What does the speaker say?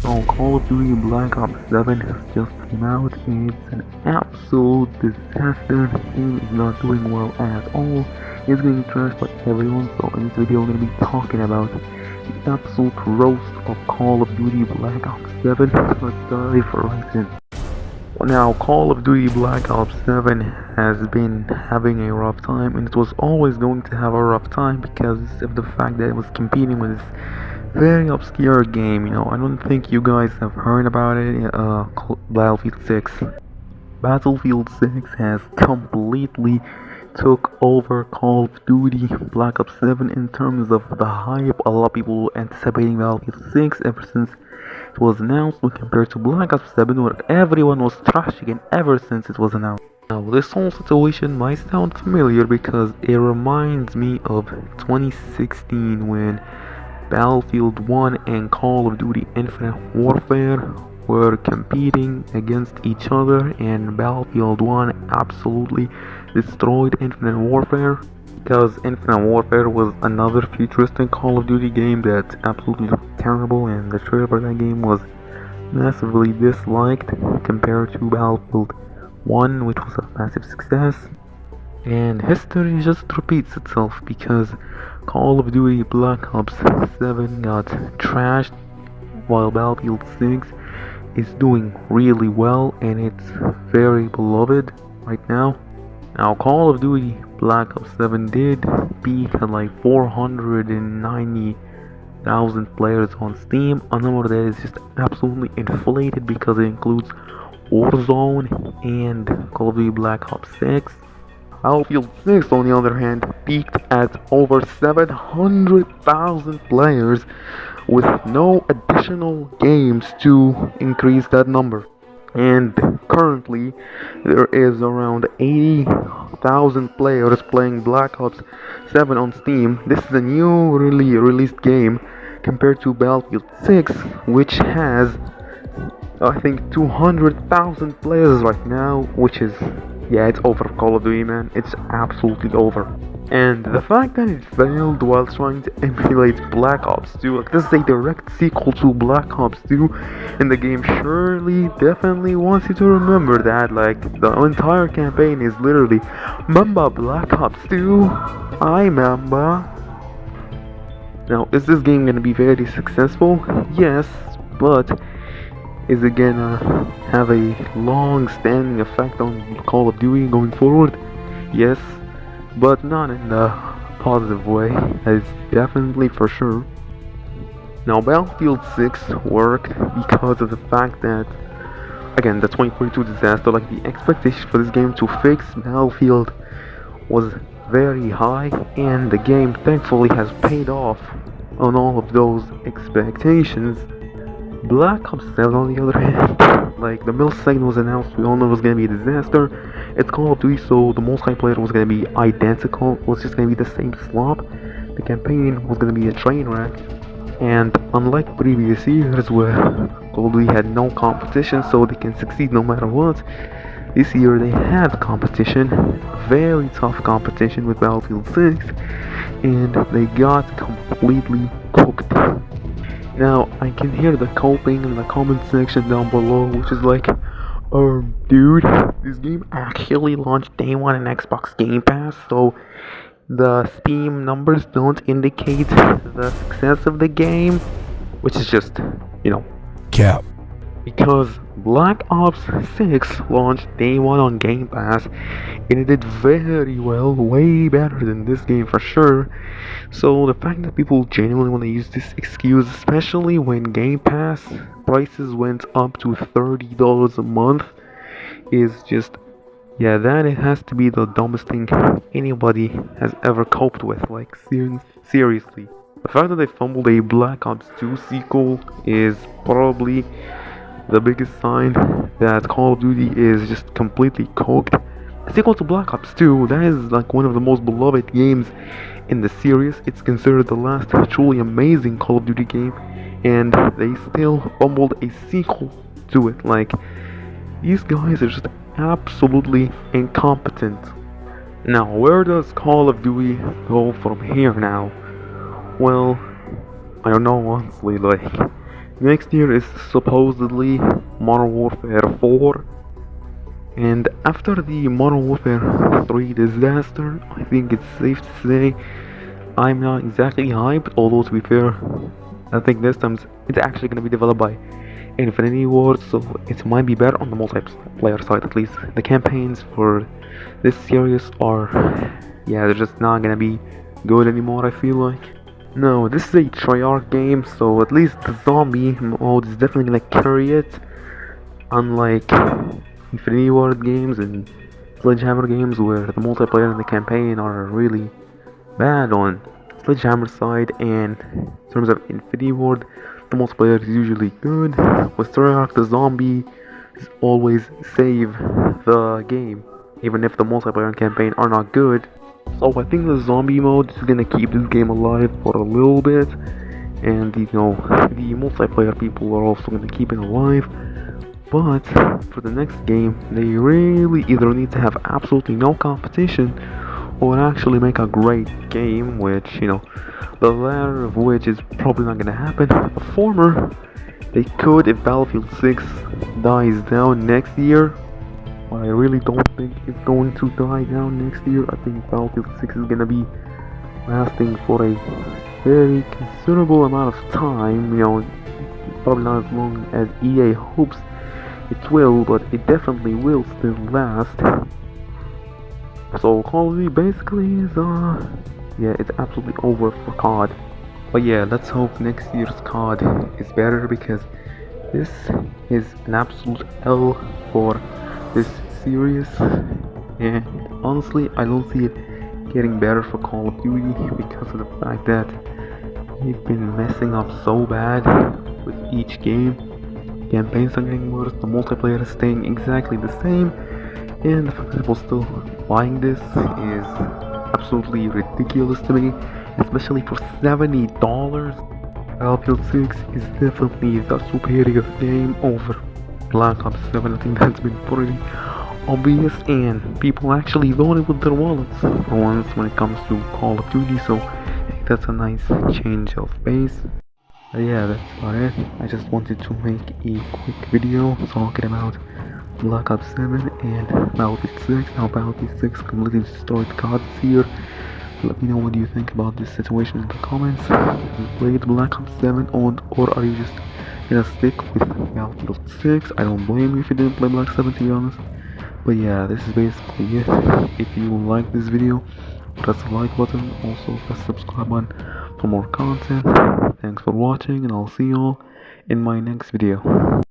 So Call of Duty Black Ops 7 has just came out and it's an absolute disaster. The game is not doing well at all. It's getting trashed by everyone, so in this video we're going to be talking about the absolute roast of Call of Duty Black Ops 7. Let's dive right in. Now, Call of Duty Black Ops 7 has been having a rough time, and it was always going to have a rough time because of the fact that it was competing with this very obscure game. I don't think you guys have heard about it. Battlefield 6. Battlefield 6 has completely took over Call of Duty Black Ops 7 in terms of the hype. A lot of people were anticipating Battlefield 6 ever since it was announced, when compared to Black Ops 7, where everyone was trashing it ever since it was announced. Now, this whole situation might sound familiar because it reminds me of 2016 when Battlefield 1 and Call of Duty Infinite Warfare were competing against each other, and Battlefield 1 absolutely destroyed Infinite Warfare because Infinite Warfare was another futuristic Call of Duty game that absolutely looked terrible, and the trailer for that game was massively disliked compared to Battlefield 1, which was a massive success. And history just repeats itself because Call of Duty Black Ops 7 got trashed while Battlefield 6 is doing really well and it's very beloved right now. Now, Call of Duty Black Ops 7 did peak at like 490,000 players on Steam, a number that is just absolutely inflated because it includes Warzone and Call of Duty Black Ops 6. Battlefield 6, on the other hand, peaked at over 700,000 players with no additional games to increase that number. And currently, there is around 80,000 players playing Black Ops 7 on Steam. This is a newly released game compared to Battlefield 6, which has, I think, 200,000 players right now, which is, yeah, it's over. Call of Duty, man, it's absolutely over. And the fact that it failed while trying to emulate Black Ops 2, like this is a direct sequel to Black Ops 2, and the game surely, definitely wants you to remember that, like, the entire campaign is literally, "Mamba Black Ops 2, I Mamba." Now, is this game gonna be very successful? Yes, but is it gonna have a long-standing effect on Call of Duty going forward? Yes, but not in the positive way. That is definitely for sure. Now, Battlefield 6 worked because of the fact that, again, the 2042 disaster, like the expectation for this game to fix Battlefield was very high, and the game thankfully has paid off on all of those expectations. Black Ops 7, on the other hand, like, the millisecond was announced, we all know it was gonna be a disaster. It's Call of Duty, so the multiplayer was gonna be identical. It was just gonna be the same slop. The campaign was gonna be a train wreck. And unlike previous years where Call of Duty had no competition, so they can succeed no matter what, this year they had competition, very tough competition with Battlefield 6, and they got completely cooked. Now, I can hear the coping in the comment section down below, which is like, dude, this game actually launched day one in Xbox Game Pass, so the Steam numbers don't indicate the success of the game, which is just, cap. Because Black Ops 6 launched day one on Game Pass, and it did very well, way better than this game for sure. So the fact that people genuinely want to use this excuse, especially when Game Pass prices went up to $30 a month, is just, yeah, that it has to be the dumbest thing anybody has ever coped with, like, seriously. The fact that they fumbled a Black Ops 2 sequel is probably the biggest sign that Call of Duty is just completely cooked. A sequel to Black Ops 2, that is like one of the most beloved games in the series. It's considered the last truly amazing Call of Duty game, and they still fumbled a sequel to it. Like, these guys are just absolutely incompetent. Now, where does Call of Duty go from here now? Well, I don't know, honestly. Like, Next year is supposedly Modern Warfare 4, and after the Modern Warfare 3 disaster, I think it's safe to say I'm not exactly hyped, although to be fair, I think this time it's actually going to be developed by Infinity Ward, so it might be better on the multiplayer side at least. The campaigns for this series are, yeah, they're just not going to be good anymore, I feel like. No, this is a Treyarch game, so at least the zombie mode is definitely going to carry it, unlike Infinity Ward games and Sledgehammer games where the multiplayer and the campaign are really bad on Sledgehammer side, and in terms of Infinity Ward, the multiplayer is usually good. With Treyarch, the zombie is always save the game, even if the multiplayer and campaign are not good. So I think the zombie mode is gonna keep this game alive for a little bit, and the multiplayer people are also gonna keep it alive. But for the next game, they really either need to have absolutely no competition or actually make a great game, which, the latter of which is probably not gonna happen. The former, they could if Battlefield 6 dies down next year. But I really don't think it's going to die down next year. I think Battlefield 6 is gonna be lasting for a very considerable amount of time, probably not as long as EA hopes it will, but it definitely will still last. So Call of Duty basically is, yeah, it's absolutely over for COD. But yeah, let's hope next year's COD is better, because this is an absolute L for this series. And honestly, I don't see it getting better for Call of Duty because of the fact that they've been messing up so bad with each game. Campaigns are getting worse, the multiplayer is staying exactly the same, and the fact that people still buying this is absolutely ridiculous to me, especially for $70. Battlefield 6 is definitely the superior game over Black Ops 7. I think that's been pretty obvious, and people actually voted with their wallets for once when it comes to Call of Duty, so I think that's a nice change of pace. Yeah, that's about it. I just wanted to make a quick video talking about Black Ops 7 and Battlefield 6. Now Battlefield 6 completely destroyed COD this year. Let me know what you think about this situation in the comments. Have you played Black Ops 7 or are you just gonna stick with Battlefield 6? I don't blame you if you didn't play Black 7, to be honest. But yeah, this is basically it. If you like this video, press the like button, also press the subscribe button for more content. Thanks for watching, and I'll see you all in my next video.